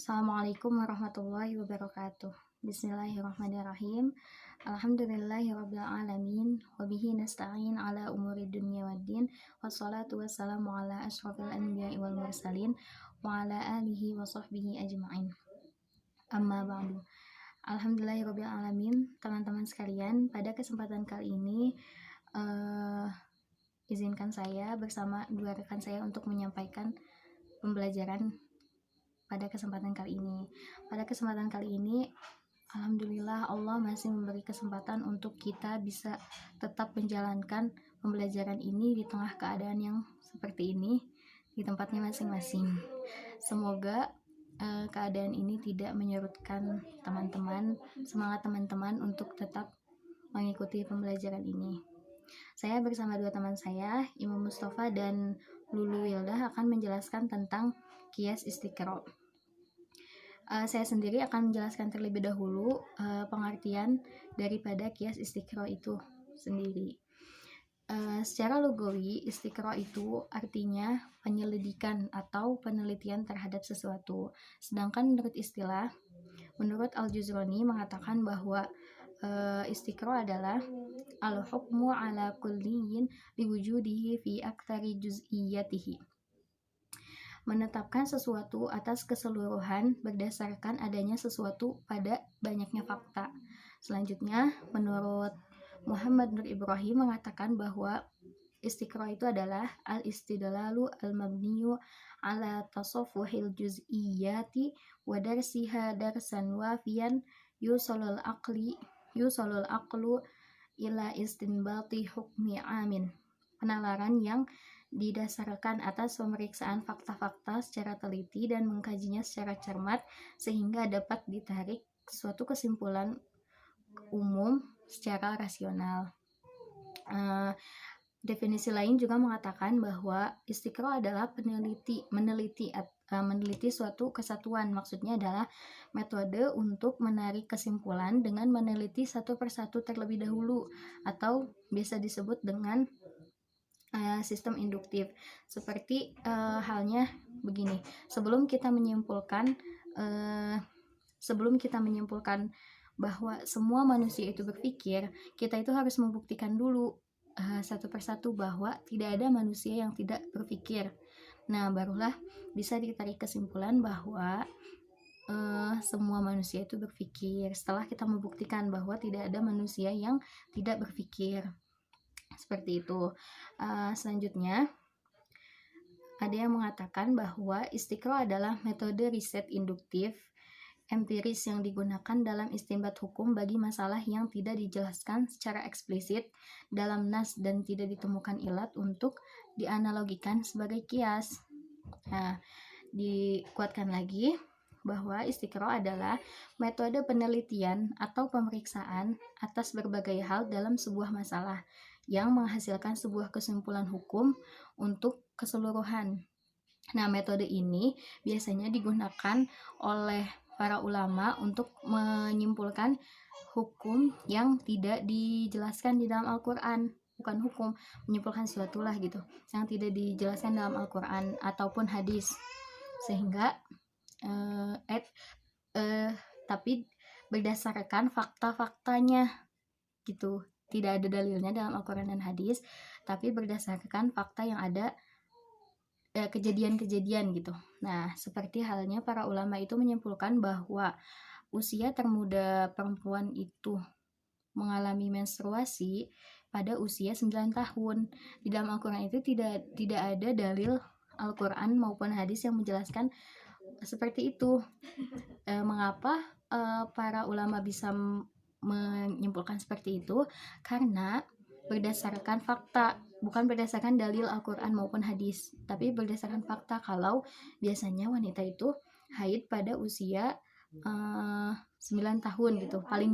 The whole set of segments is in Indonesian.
Assalamualaikum warahmatullahi wabarakatuh. Bismillahirrahmanirrahim. Alhamdulillahirabbil alamin wa bihi nasta'in ala umuri dunya waddin. Wassalatu wassalamu ala asyrofil anbiya'i wal mursalin wa ala alihi wa sahbihi ajma'in. Amma ba'du. Alhamdulillahirabbil alamin. Teman-teman sekalian, pada kesempatan kali ini izinkan saya bersama dua rekan saya untuk menyampaikan pembelajaran pada kesempatan kali ini. Pada kesempatan kali ini, alhamdulillah Allah masih memberi kesempatan untuk kita bisa tetap menjalankan pembelajaran ini di tengah keadaan yang seperti ini di tempatnya masing-masing. Semoga keadaan ini tidak menyurutkan semangat teman-teman untuk tetap mengikuti pembelajaran ini. Saya bersama dua teman saya, Imam Mustafa dan Lulu Wildah, akan menjelaskan tentang Qiyas Istiqra'. Saya sendiri akan menjelaskan terlebih dahulu pengertian daripada Qiyas Istiqra' itu sendiri. Secara logawi, istiqra' itu artinya penyelidikan atau penelitian terhadap sesuatu. Sedangkan menurut Al-Juzrani mengatakan bahwa istiqra' adalah al-hukmu ala kulliyin biwujudihi fi aktsari juz'iyatihi. Menetapkan sesuatu atas keseluruhan berdasarkan adanya sesuatu pada banyaknya fakta. Selanjutnya, menurut Muhammad Nur Ibrahim mengatakan bahwa istiqra' itu adalah al-istidlalu al-mabniyu ala tasaffuhil juz'iyati wa darsiha darsan wafiyan yusalul aqlu ila istinbati hukmi amin. Penalaran yang didasarkan atas pemeriksaan fakta-fakta secara teliti dan mengkajinya secara cermat sehingga dapat ditarik suatu kesimpulan umum secara rasional. Definisi lain juga mengatakan bahwa istiqra' adalah meneliti suatu kesatuan. Maksudnya adalah metode untuk menarik kesimpulan dengan meneliti satu persatu terlebih dahulu, atau biasa disebut dengan sistem induktif. Seperti halnya begini, sebelum kita menyimpulkan bahwa semua manusia itu berpikir, kita itu harus membuktikan dulu satu persatu bahwa tidak ada manusia yang tidak berpikir. Nah, barulah bisa ditarik kesimpulan bahwa semua manusia itu berpikir setelah kita membuktikan bahwa tidak ada manusia yang tidak berpikir. Seperti itu. Selanjutnya, ada yang mengatakan bahwa istiqra' adalah metode riset induktif empiris yang digunakan dalam istinbat hukum bagi masalah yang tidak dijelaskan secara eksplisit dalam nas dan tidak ditemukan ilat untuk dianalogikan sebagai qiyas. Nah, dikuatkan lagi bahwa istiqra' adalah metode penelitian atau pemeriksaan atas berbagai hal dalam sebuah masalah yang menghasilkan sebuah kesimpulan hukum untuk keseluruhan. Nah, metode ini biasanya digunakan oleh para ulama untuk menyimpulkan hukum yang tidak dijelaskan di dalam Al-Quran. Bukan hukum, menyimpulkan sesuatu lah gitu, yang tidak dijelaskan dalam Al-Quran ataupun hadis. Sehingga tapi berdasarkan fakta-faktanya gitu. Tidak ada dalilnya dalam Al-Quran dan hadis, tapi berdasarkan fakta yang ada, kejadian-kejadian gitu. Nah, seperti halnya para ulama itu menyimpulkan bahwa usia termuda perempuan itu mengalami menstruasi pada usia 9 tahun. Di dalam Al-Quran itu tidak ada dalil Al-Quran maupun hadis yang menjelaskan seperti itu. Mengapa para ulama bisa menyimpulkan seperti itu? Karena berdasarkan fakta, bukan berdasarkan dalil Al-Quran maupun hadis, tapi berdasarkan fakta kalau biasanya wanita itu haid pada usia 9 tahun gitu, paling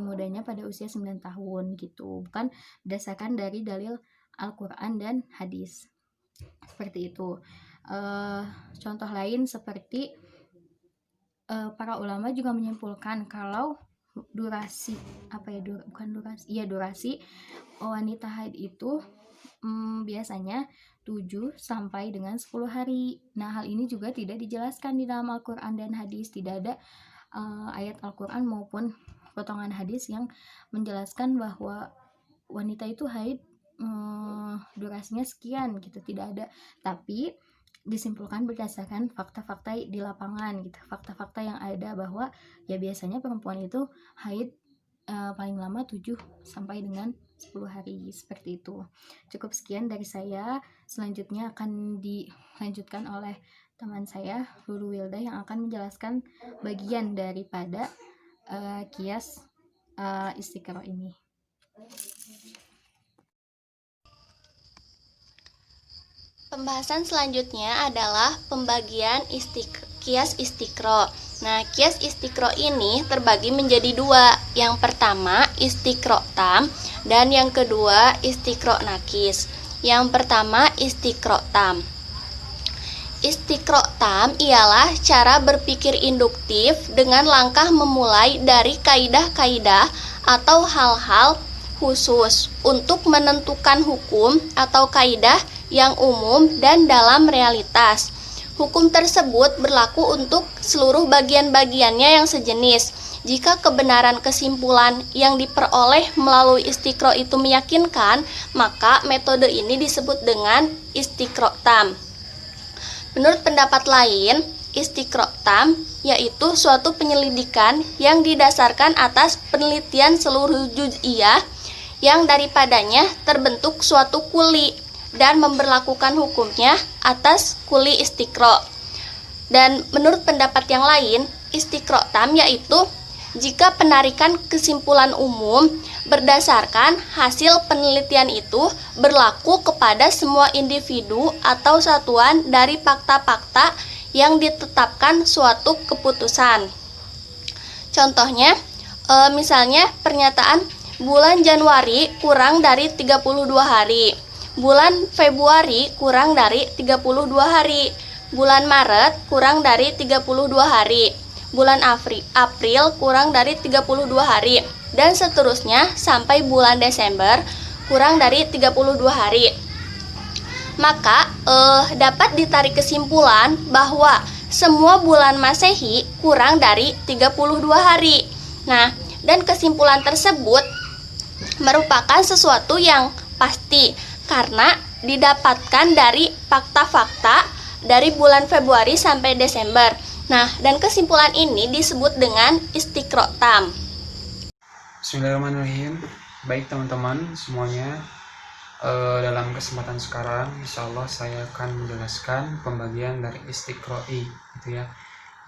mudanya pada usia 9 tahun gitu, bukan berdasarkan dari dalil Al-Quran dan hadis. Seperti itu. Contoh lain seperti para ulama juga menyimpulkan kalau durasi wanita haid itu biasanya 7 sampai dengan 10 hari. Nah, hal ini juga tidak dijelaskan di dalam Al-Quran dan hadis. Tidak ada ayat Al-Quran maupun potongan hadis yang menjelaskan bahwa wanita itu haid durasinya sekian gitu, tidak ada. Tapi disimpulkan berdasarkan fakta-fakta di lapangan gitu, fakta-fakta yang ada bahwa ya biasanya perempuan itu haid paling lama 7 sampai dengan 10 hari seperti itu. Cukup sekian dari saya. Selanjutnya akan dilanjutkan oleh teman saya Lulu Wilda yang akan menjelaskan bagian daripada kias istiqro ini. Pembahasan selanjutnya adalah pembagian kias istiqro. Nah, kias istiqro ini terbagi menjadi dua. Yang pertama istiqro tam dan yang kedua istiqro nakis. Yang pertama istiqro tam. Istiqro tam ialah cara berpikir induktif dengan langkah memulai dari kaidah-kaidah atau hal-hal khusus untuk menentukan hukum atau kaidah yang umum dan dalam realitas. Hukum tersebut berlaku untuk seluruh bagian-bagiannya yang sejenis. Jika kebenaran kesimpulan yang diperoleh melalui istiqro itu meyakinkan, maka metode ini disebut dengan istiqro tam. Menurut pendapat lain, istiqro tam yaitu suatu penyelidikan yang didasarkan atas penelitian seluruh juz'iyah yang daripadanya terbentuk suatu kuli dan memberlakukan hukumnya atas kuli istiqro. Dan menurut pendapat yang lain, istiqro tam yaitu jika penarikan kesimpulan umum berdasarkan hasil penelitian itu berlaku kepada semua individu atau satuan dari fakta-fakta yang ditetapkan suatu keputusan. Contohnya, misalnya pernyataan bulan Januari kurang dari 32 hari. Bulan Februari kurang dari 32 hari. Bulan Maret kurang dari 32 hari. Bulan April kurang dari 32 hari. Dan seterusnya sampai bulan Desember kurang dari 32 hari. Maka dapat ditarik kesimpulan bahwa semua bulan Masehi kurang dari 32 hari. Nah, dan kesimpulan tersebut merupakan sesuatu yang pasti karena didapatkan dari fakta-fakta dari bulan Februari sampai Desember. Nah, dan kesimpulan ini disebut dengan istiqro tam. Bismillahirrahmanirrahim. Baik teman-teman semuanya, dalam kesempatan sekarang insya Allah saya akan menjelaskan pembagian dari istiqro'i gitu ya.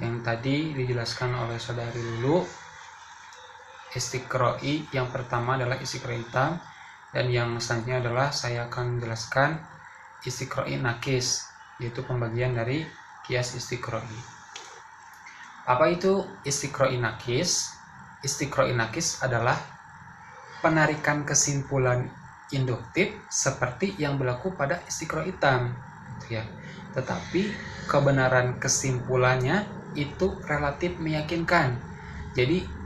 Yang tadi dijelaskan oleh saudari Lulu. Istiqro'i yang pertama adalah istiqro'i tam, dan yang selanjutnya adalah saya akan menjelaskan istiqro'i nakis, yaitu pembagian dari kias istiqro'i. Apa itu istiqro'i nakis? Istiqro'i nakis adalah penarikan kesimpulan induktif seperti yang berlaku pada istiqro'i tam, gitu ya. Tetapi kebenaran kesimpulannya itu relatif meyakinkan. Jadi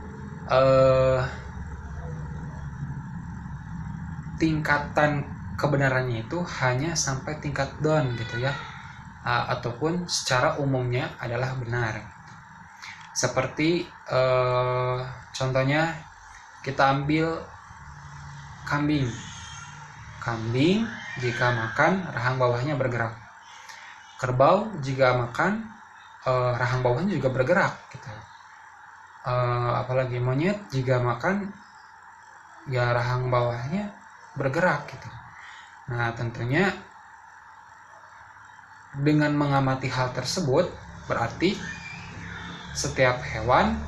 tingkatan kebenarannya itu hanya sampai tingkat don gitu ya, ataupun secara umumnya adalah benar. Seperti contohnya kita ambil kambing jika makan rahang bawahnya bergerak, kerbau jika makan rahang bawahnya juga bergerak gitu. Apalagi monyet jika makan ya rahang bawahnya bergerak gitu. Nah, tentunya dengan mengamati hal tersebut berarti setiap hewan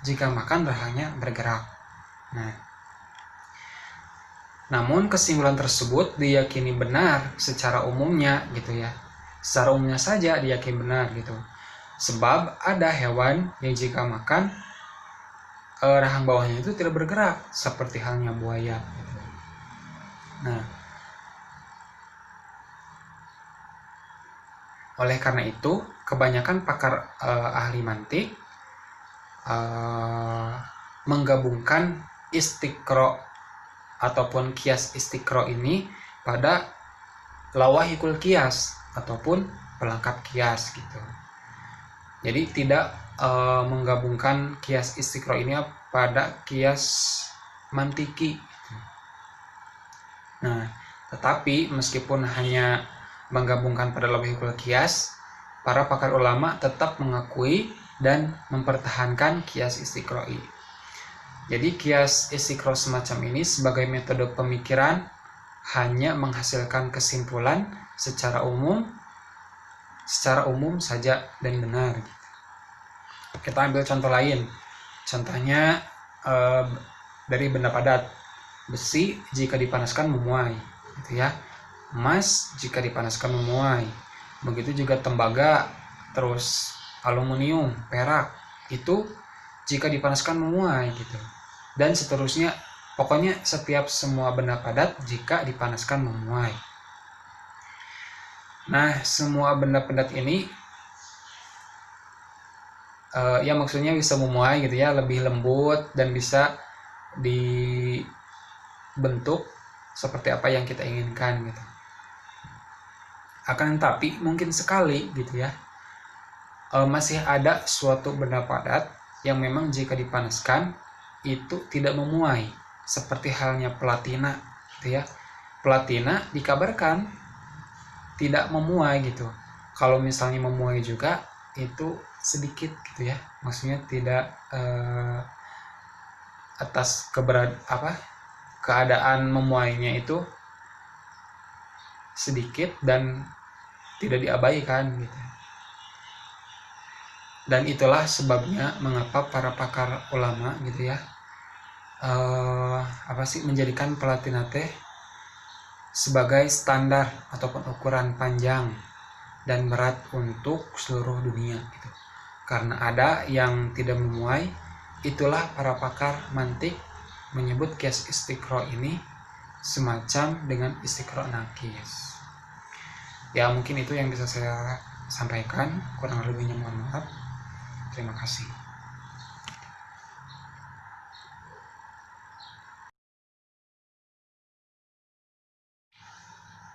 jika makan rahangnya bergerak. Nah, namun kesimpulan tersebut diyakini benar secara umumnya gitu ya. Secara umumnya saja diyakini benar gitu. Sebab ada hewan yang jika makan rahang bawahnya itu tidak bergerak, seperti halnya buaya. Nah, oleh karena itu kebanyakan pakar ahli mantik menggabungkan istiqro ataupun kias istiqro ini pada lawahikul kias ataupun pelengkap kias gitu. Jadi tidak menggabungkan kias istiqro ini pada kias mantiki. Nah, tetapi meskipun hanya menggabungkan pada lawahikul kias, para pakar ulama tetap mengakui dan mempertahankan kias istiqroi. Jadi kias istiqro semacam ini sebagai metode pemikiran hanya menghasilkan kesimpulan secara umum saja dan benar. Kita ambil contoh lain. Contohnya dari benda padat. Besi jika dipanaskan memuai, gitu ya. Emas jika dipanaskan memuai. Begitu juga tembaga, terus aluminium, perak, itu jika dipanaskan memuai gitu. Dan seterusnya, pokoknya semua benda padat jika dipanaskan memuai. Nah, semua benda padat ini ya maksudnya bisa memuai gitu ya, lebih lembut dan bisa dibentuk seperti apa yang kita inginkan gitu. Akan tapi mungkin sekali gitu ya, masih ada suatu benda padat yang memang jika dipanaskan itu tidak memuai, seperti halnya platina gitu ya. Platina dikabarkan tidak memuai gitu. Kalau misalnya memuai juga itu sedikit gitu ya, maksudnya tidak atas keadaan memuainya itu sedikit dan tidak diabaikan gitu. Dan itulah sebabnya mengapa para pakar ulama gitu ya menjadikan platina teh sebagai standar ataupun ukuran panjang dan berat untuk seluruh dunia gitu. Karena ada yang tidak memuai, itulah para pakar mantik menyebut kias istiqro ini semacam dengan istiqro nakis. Ya mungkin itu yang bisa saya sampaikan, kurang lebihnya mohon maaf. Terima kasih.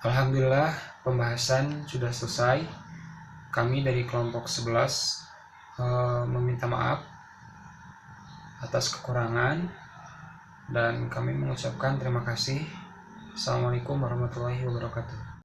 Alhamdulillah pembahasan sudah selesai. Kami dari kelompok 11 meminta maaf atas kekurangan dan kami mengucapkan terima kasih. Assalamualaikum warahmatullahi wabarakatuh.